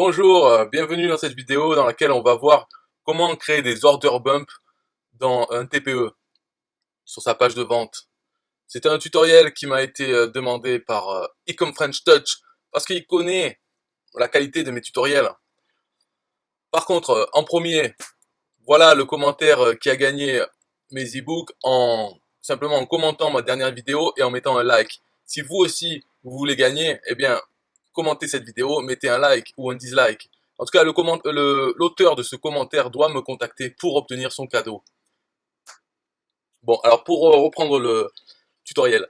Bonjour, bienvenue dans cette vidéo dans laquelle on va voir comment créer des order bumps dans un TPE sur sa page de vente. C'est un tutoriel qui m'a été demandé par Ecom French Touch parce qu'il connaît la qualité de mes tutoriels. Par contre, en premier, voilà le commentaire qui a gagné mes e-books en simplement en commentant ma dernière vidéo et en mettant un like. Si vous aussi vous voulez gagner, eh bien commentez cette vidéo, mettez un like ou un dislike. En tout cas, l'auteur de ce commentaire doit me contacter pour obtenir son cadeau. Bon, alors pour reprendre le tutoriel,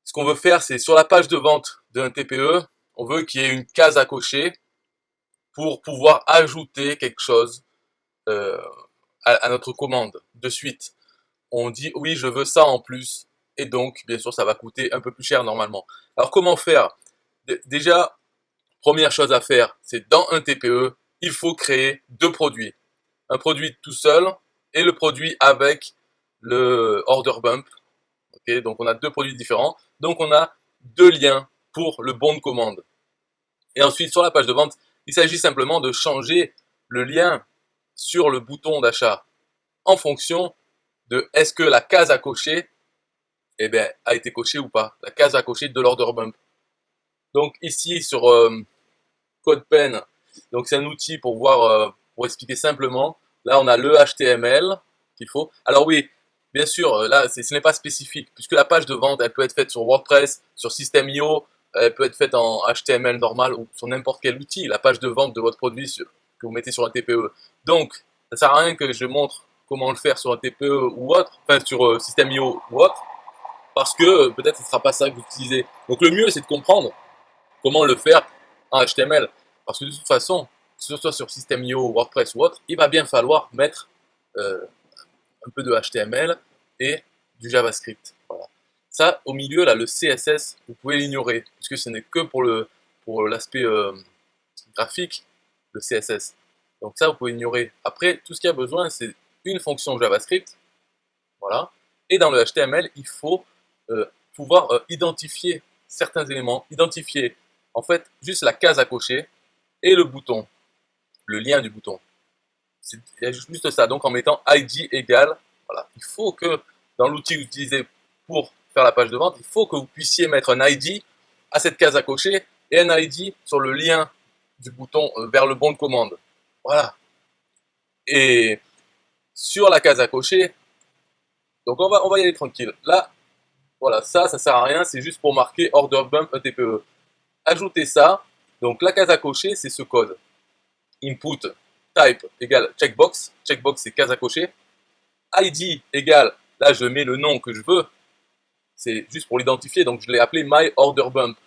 ce qu'on veut faire, c'est sur la page de vente d'un TPE, on veut qu'il y ait une case à cocher pour pouvoir ajouter quelque chose euh, à notre commande de suite. On dit oui, je veux ça en plus, et donc, bien sûr, ça va coûter un peu plus cher normalement. Alors comment faire? Déjà, première chose à faire, c'est dans un TPE, il faut créer deux produits. Un produit tout seul et le produit avec le order bump. Okay, donc on a deux produits différents. Donc on a deux liens pour le bon de commande. Et ensuite, sur la page de vente, il s'agit simplement de changer le lien sur le bouton d'achat en fonction de est-ce que la case à cocher a été cochée ou pas. La case à cocher de l'order bump. Donc ici, sur CodePen, donc c'est un outil pour voir, pour expliquer simplement. Là, on a le HTML qu'il faut. Alors oui, bien sûr, là, ce n'est pas spécifique, puisque la page de vente, elle peut être faite sur WordPress, sur System.io, elle peut être faite en HTML normal ou sur n'importe quel outil, la page de vente de votre produit que vous mettez sur un TPE. Donc, ça sert à rien que je montre comment le faire sur un TPE ou autre, enfin sur System.io ou autre, parce que peut-être ce ne sera pas ça que vous utilisez. Donc le mieux, c'est de comprendre comment le faire en HTML. Parce que de toute façon, que ce soit sur System.io, WordPress ou autre, il va bien falloir mettre euh, un peu de HTML et du JavaScript. Voilà. Ça, au milieu, là, le CSS, vous pouvez l'ignorer, puisque ce n'est que pour l'aspect graphique, le CSS. Donc ça, vous pouvez ignorer. Après, tout ce qu'il y a besoin, c'est une fonction JavaScript, voilà. Et dans le HTML, il faut pouvoir identifier certains éléments, identifier en fait juste la case à cocher et le bouton, le lien du bouton. C'est juste ça. Donc en mettant ID égale, voilà. Il faut que dans l'outil que vous utilisez pour faire la page de vente, il faut que vous puissiez mettre un ID à cette case à cocher et un ID sur le lien du bouton vers le bon de commande. Voilà. Et sur la case à cocher, donc on va y aller tranquille. Là, voilà, ça sert à rien, c'est juste pour marquer order bump un TPE. Ajoutez ça, donc la case à cocher, c'est ce code. Input type égale checkbox, checkbox c'est case à cocher. ID égale, là je mets le nom que je veux, c'est juste pour l'identifier, donc je l'ai appelé my order bump.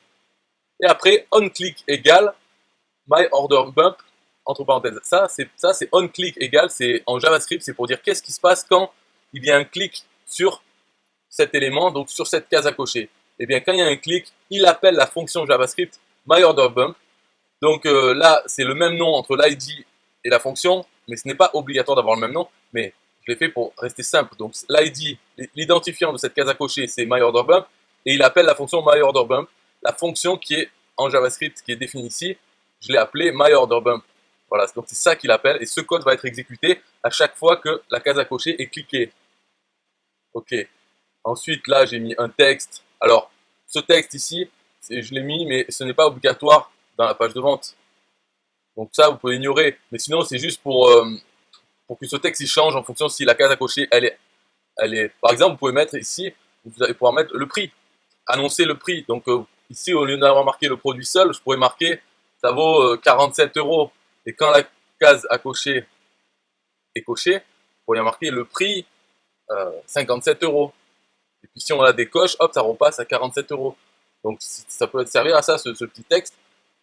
Et après, onClick égale my order bump, entre parenthèses. Ça c'est onClick égale, c'est en JavaScript, c'est pour dire qu'est-ce qui se passe quand il y a un clic sur cet élément, donc sur cette case à cocher. Et bien quand il y a un clic, il appelle la fonction JavaScript myOrderBump. Donc là, c'est le même nom entre l'ID et la fonction, mais ce n'est pas obligatoire d'avoir le même nom, mais je l'ai fait pour rester simple. Donc l'ID, l'identifiant de cette case à cocher, c'est myOrderBump, et il appelle la fonction myOrderBump, la fonction qui est en JavaScript, qui est définie ici, je l'ai appelée myOrderBump. Voilà, donc c'est ça qu'il appelle, et ce code va être exécuté à chaque fois que la case à cocher est cliquée. Ok. Ensuite, là, j'ai mis un texte. Alors, ce texte ici, je l'ai mis, mais ce n'est pas obligatoire dans la page de vente. Donc ça, vous pouvez ignorer. Mais sinon, c'est juste pour que ce texte il change en fonction si la case à cocher, elle est. Par exemple, vous pouvez mettre ici, vous allez pouvoir mettre le prix, annoncer le prix. Donc ici, au lieu d'avoir marqué le produit seul, je pourrais marquer ça vaut 47 euros. Et quand la case à cocher est cochée, vous pourriez marquer le prix 57 euros. Et puis si on la décoche, hop, ça repasse à 47 euros. Donc ça peut servir à ça, ce petit texte.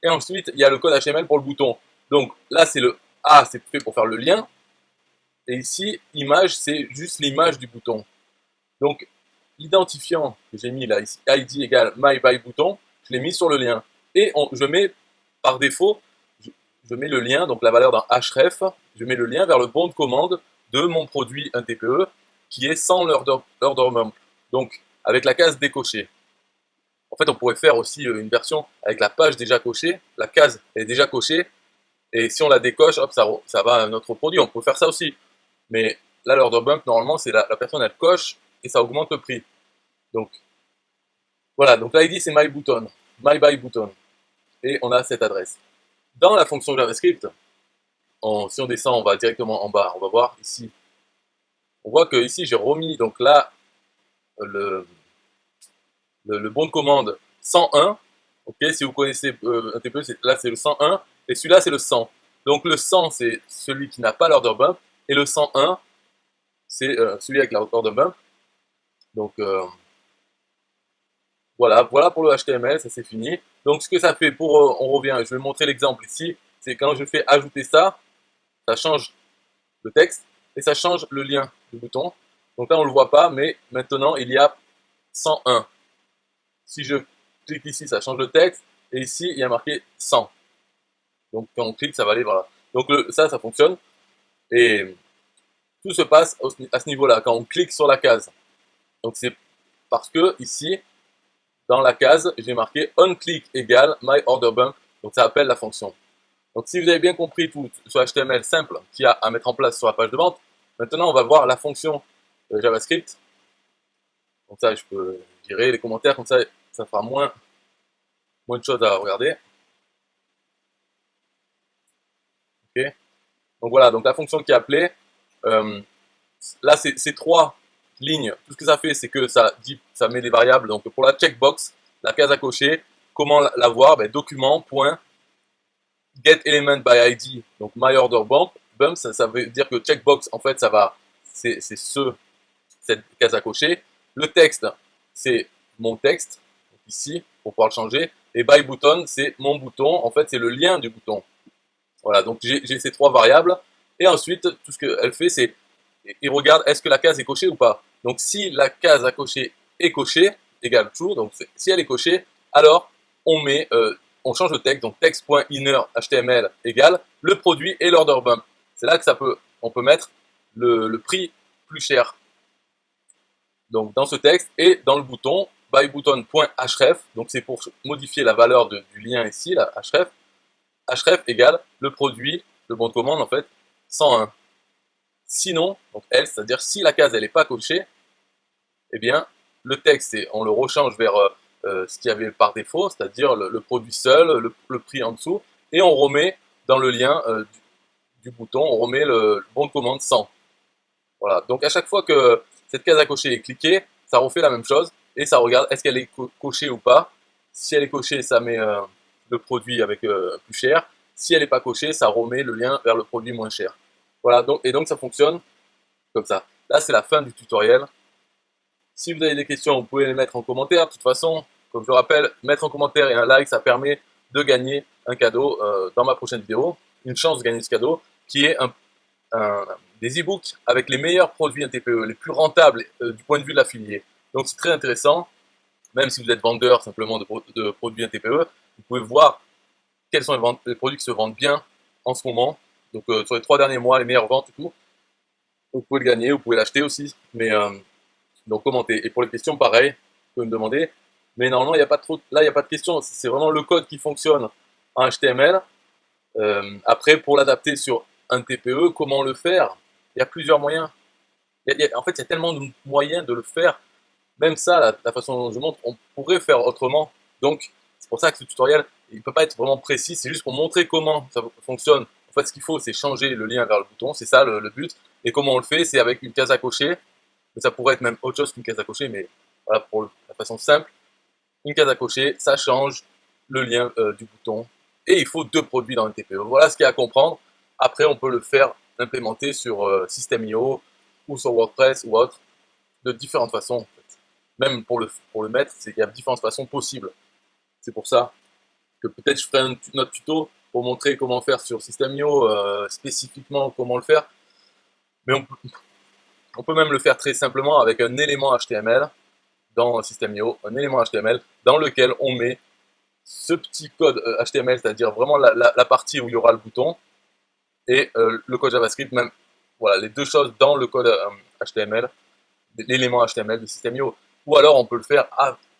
Et ensuite, il y a le code HTML pour le bouton. Donc là, c'est le A, c'est fait pour faire le lien. Et ici, image, c'est juste l'image du bouton. Donc l'identifiant que j'ai mis là, ici, ID égale myBuyBouton, je l'ai mis sur le lien. Et je mets, par défaut, je mets le lien, donc la valeur d'un href, je mets le lien vers le bon de commande de mon produit, un TPE, qui est sans l'order bump. Donc, avec la case décochée. En fait, on pourrait faire aussi une version avec la page déjà cochée, la case est déjà cochée, Et si on la décoche, hop, ça va à un autre produit. On peut faire ça aussi. Mais là, l'order bump, normalement, c'est la personne, elle coche et ça augmente le prix. Donc, voilà. Donc, l'ID, c'est my button, my buy button. Et on a cette adresse. Dans la fonction JavaScript, si on descend, on va directement en bas. On va voir ici. On voit que ici, j'ai remis, donc là, le bon de commande 101. Ok, si vous connaissez un TPE, là, c'est le 101. Et celui-là, c'est le 100. Donc, le 100, c'est celui qui n'a pas l'order bump. Et le 101, c'est celui avec l'order bump. Donc, voilà pour le HTML, ça c'est fini. Donc, ce que ça fait pour, on revient, je vais montrer l'exemple ici, c'est quand je fais ajouter ça, ça change le texte et ça change le lien du bouton. Donc là, on ne le voit pas, mais maintenant, il y a 101. Si je clique ici, ça change le texte, et ici, il y a marqué 100. Donc, quand on clique, ça va aller, voilà. Donc, ça fonctionne, et tout se passe à ce niveau-là, quand on clique sur la case. Donc, c'est parce que, ici, dans la case, j'ai marqué onClick égale myOrderBump, donc ça appelle la fonction. Donc, si vous avez bien compris tout ce HTML simple qu'il y a à mettre en place sur la page de vente, maintenant, on va voir la fonction JavaScript. Donc ça, je peux virer les commentaires, comme ça fera moins de choses à regarder. Ok. Donc voilà, donc la fonction qui est appelée, là, c'est 3 lignes. Tout ce que ça fait, c'est que ça met des variables. Donc pour la checkbox, la case à cocher, comment la voir? Document.getElementById, donc myOrderBump, ça veut dire que checkbox, en fait, c'est cette case à cocher. Le texte, c'est mon texte, ici, pour pouvoir le changer. Et byButton, c'est mon bouton, en fait, c'est le lien du bouton. Voilà, donc j'ai ces 3 variables. Et ensuite, tout ce qu'elle fait, c'est, il regarde est-ce que la case est cochée ou pas. Donc si la case à cocher est cochée, égale true, donc si elle est cochée, alors on change le texte, donc text.inner.html égale le produit et l'order bump. C'est là que on peut mettre le prix plus cher. Donc dans ce texte et dans le bouton byButton.href, donc c'est pour modifier la valeur du lien ici, la href. Href égale le produit, le bon de commande en fait, 101. Sinon, donc else, c'est-à-dire si la case elle n'est pas cochée, eh bien le texte, on le rechange vers ce qu'il y avait par défaut, c'est-à-dire le produit seul, le prix en dessous, et on remet dans le lien du bouton, on remet le bon de commande 100. Voilà, donc à chaque fois que cette case à cocher est cliquée, ça refait la même chose, et ça regarde est-ce qu'elle est cochée ou pas. Si elle est cochée, ça met le produit avec plus cher. Si elle n'est pas cochée, ça remet le lien vers le produit moins cher. Voilà, donc ça fonctionne comme ça. Là, c'est la fin du tutoriel. Si vous avez des questions, vous pouvez les mettre en commentaire. De toute façon, comme je le rappelle, mettre en commentaire et un like, ça permet de gagner un cadeau dans ma prochaine vidéo. Une chance de gagner ce cadeau, qui est des e-books avec les meilleurs produits NTPE, les plus rentables du point de vue de l'affilié. Donc c'est très intéressant, même si vous êtes vendeur simplement de produits NTPE, vous pouvez voir quels sont les produits qui se vendent bien en ce moment. Donc sur les 3 derniers mois, les meilleures ventes et tout. Vous pouvez le gagner, vous pouvez l'acheter aussi, mais donc commentez. Et pour les questions, pareil, vous pouvez me demander. Mais normalement, il n'y a pas là, il n'y a pas de questions. C'est vraiment le code qui fonctionne en HTML. Après, pour l'adapter sur un TPE, comment le faire? Il y a plusieurs moyens. En fait, il y a tellement de moyens de le faire. Même ça, la façon dont je montre, on pourrait faire autrement. Donc, c'est pour ça que ce tutoriel, il ne peut pas être vraiment précis. C'est juste pour montrer comment ça fonctionne. En fait, ce qu'il faut, c'est changer le lien vers le bouton. C'est ça le but. Et comment on le fait? C'est avec une case à cocher. Mais ça pourrait être même autre chose qu'une case à cocher. Mais voilà, pour la façon simple, une case à cocher, ça change le lien du bouton. Et il faut 2 produits dans le TPE. Voilà ce qu'il y a à comprendre. Après, on peut le faire implémenter sur System.io ou sur WordPress ou autre, de différentes façons. En fait. Même pour le mettre, il y a différentes façons possibles. C'est pour ça que peut-être je ferai un autre tuto pour montrer comment faire sur System.io, spécifiquement comment le faire. Mais on peut même le faire très simplement avec un élément HTML dans System.io, un élément HTML dans lequel on met ce petit code HTML, c'est-à-dire vraiment la partie où il y aura le bouton, et le code JavaScript, même, voilà, les deux choses dans le code HTML, l'élément HTML de System.io. Ou alors on peut le faire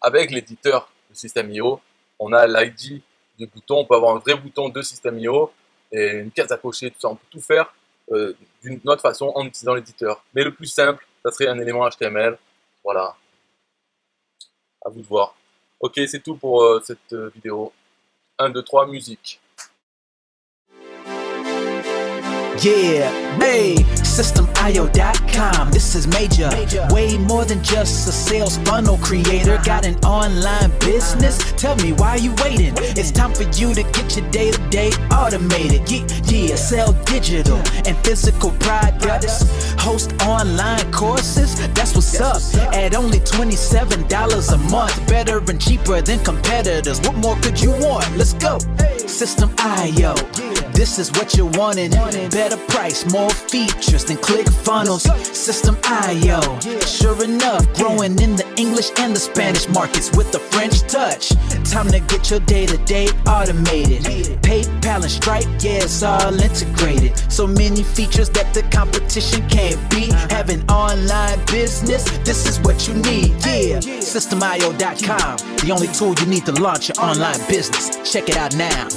avec l'éditeur de System.io, on a l'ID du bouton, on peut avoir un vrai bouton de System.io, et une case à cocher, tout ça. On peut tout faire d'une autre façon en utilisant l'éditeur. Mais le plus simple, ça serait un élément HTML. Voilà. À vous de voir. Ok, c'est tout pour cette vidéo. 1, 2, 3, musique. Yeah, hey, SystemIO.com, this is major. Way more than just a sales funnel creator. Got an online business? Tell me, why you waiting? It's time for you to get your day-to-day automated. Yeah, sell digital and physical products. Host online courses, that's what's up. At only $27 a month. Better and cheaper than competitors. What more could you want? Let's go. System.io, this is what you're wanting. Better price, more features than ClickFunnels. System.io, sure enough, growing in the English and the Spanish markets with the French touch. Time to get your day-to-day automated. PayPal and Stripe, yeah, it's all integrated. So many features that the competition can't beat. Have an online business, this is what you need. Yeah, SystemIO.com, the only tool you need to launch your online business. Check it out now.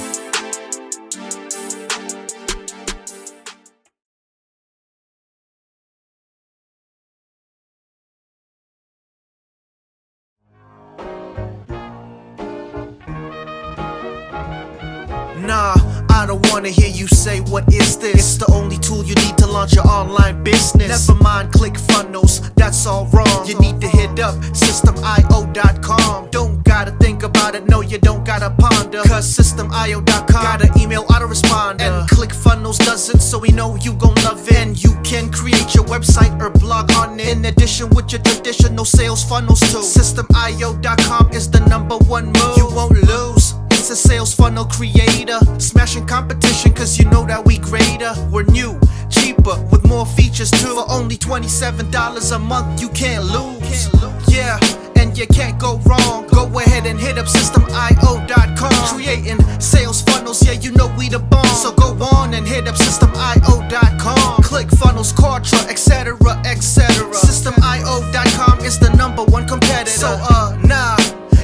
Nah, I don't wanna hear you say what is this. It's the only tool you need to launch your online business. Never mind ClickFunnels, that's all wrong. You need to hit up SystemIO.com. Don't gotta think about it, no you don't gotta ponder. Cause SystemIO.com got an email autoresponder. And ClickFunnels doesn't, so we know you gon' love it. And you can create your website or blog on it. In addition with your traditional sales funnels too. SystemIO.com is the #1 move. You won't lose. It's a sales funnel creator, smashing competition cause you know that we greater. We're new, cheaper, with more features too. For only $27 a month, you can't lose. Yeah, and you can't go wrong. Go ahead and hit up SystemIO.com. Creating sales funnels, yeah, you know we the bomb. So go on and hit up SystemIO.com. ClickFunnels, Kartra, etc, etc. SystemIO.com is the #1 competitor. So nah,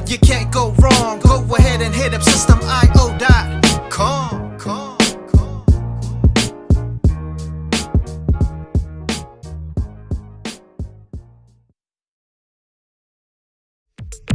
you can't go wrong. Go ahead and hit up SystemIO.com.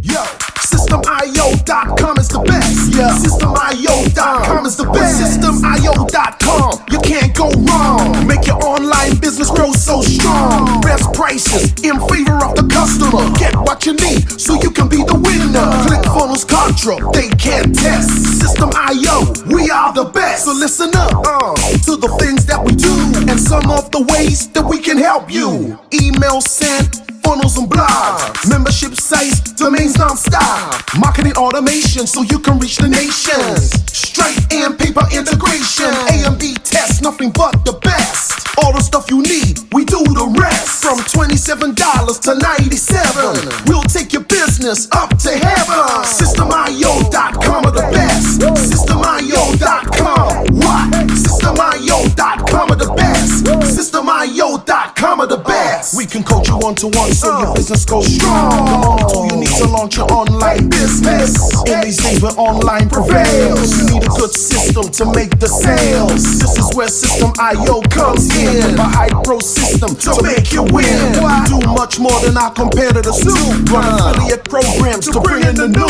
Yo, SystemIO.com is the best. Yeah, SystemIO.com is the best. SystemIO.com, you can't go wrong. Make your online business grow so strong. Best prices in favor of the customer. Get what you need so you can be the winner. ClickFunnels, Kartra, they can't test. System.io, we are the best. So listen up to the things that we do and some of the ways that we can help you. Email sent, funnels and blogs, membership sites, domains non-stop, marketing automation so you can reach the nations. Stripe and paper integration, A and B tests, nothing but the best. All the stuff you need, we do the rest. From $27 to $97, we'll take your business up to heaven. SystemIO.com are the best. SystemIO.com, what? SystemIO.com are the best. SystemIO.com are the best. We can coach you one-to-one so your business goes strong. The only tool you need to launch your online business. In these days where online prevails, you need a good system to make the sales. This is where System.io comes in. With a high pro system to make you win. We do much more than our competitors do. Run affiliate programs to bring in the new.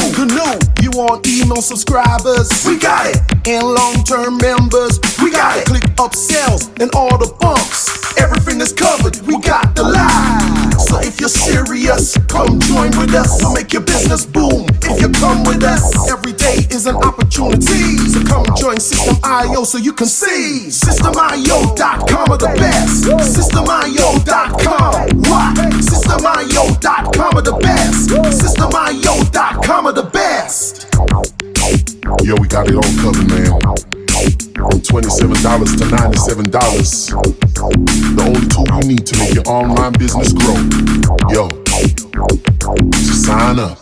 You want email subscribers? We got it. And long-term members? We got it. Click upsells and all the bumps. Everything is covered. We got the line. So if you're serious, come join with us. We'll make your business boom. If you come with us, every day is an opportunity. So come join System.io so you can see. SystemIO.com are the best. SystemIO.com, what? SystemIO.com are the best. SystemIO.com are the best. Yo, we got it all covered, man. From $27 to $97. The only tool you need to make your online business grow. Yo, just sign up.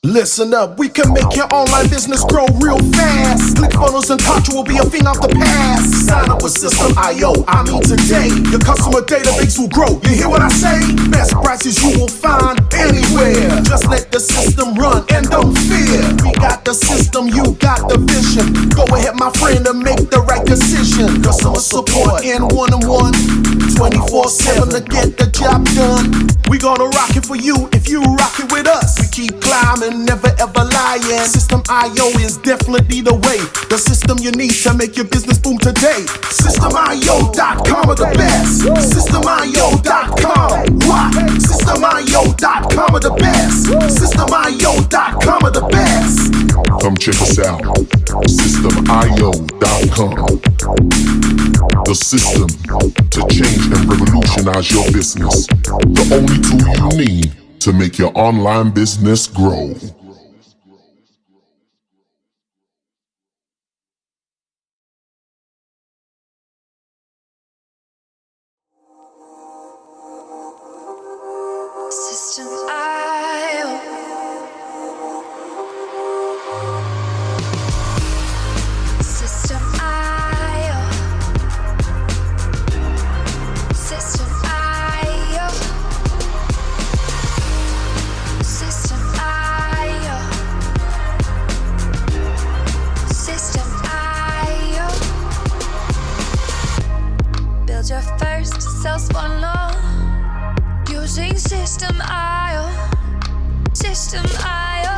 Listen up, we can make your online business grow real fast. ClickFunnels and Contra will be a thing of the past. Sign up with System.io, I mean today. Your customer database will grow, you hear what I say? Best prices you will find anywhere. Just let the system run and don't fear. We got the system, you got the vision. Go ahead my friend and make the right decision. Customer support in one-on-one, 24/7 to get the job done. We gonna rock it for you if you rock it with us. We keep climbing, never ever lying. System.io is definitely the way. The system you need to make your business boom today. System.io.com are the best. System.io.com. What? System.io.com are the best. System.io.com are the best. Come check us out. System.io.com. The system to change and revolutionize your business. The only tool you need to make your online business grow. System.io. System.io. System.io. System.io. System.io. Build your first sales funnel using System.io. System.io.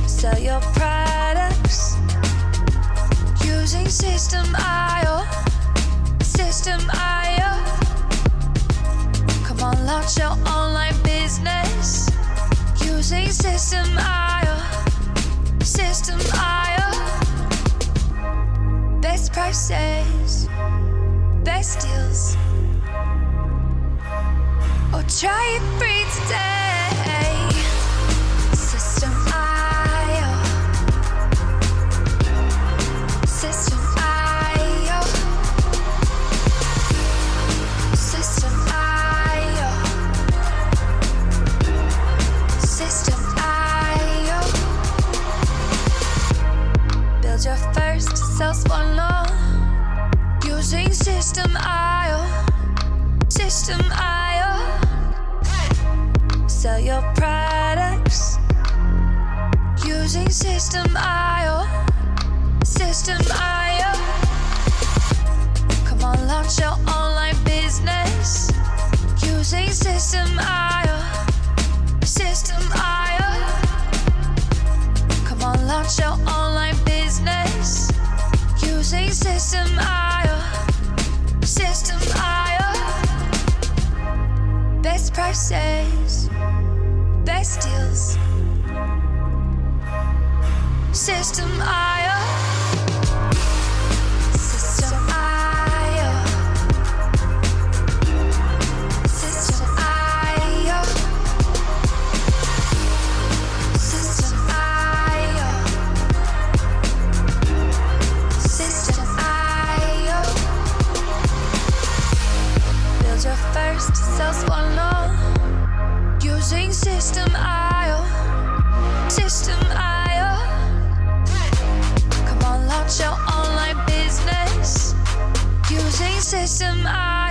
Sell your products using System.io. System.io. Come on, launch your online business using System.io. System.io. Best prices, best deals. Or try it free today. System.io. System.io. System.io. System.io. Build your first sales funnel using System.io. System.io. Sell your products using System.io. System.io. Come on, launch your online business using System.io. System.io. Come on, launch your online business using System.io. System.io. Best prices, best deals. System.io. System.io. System.io. System.io. System.io. Build your first sales funnel using System.io. System.io. Come on, launch your online business using System.io.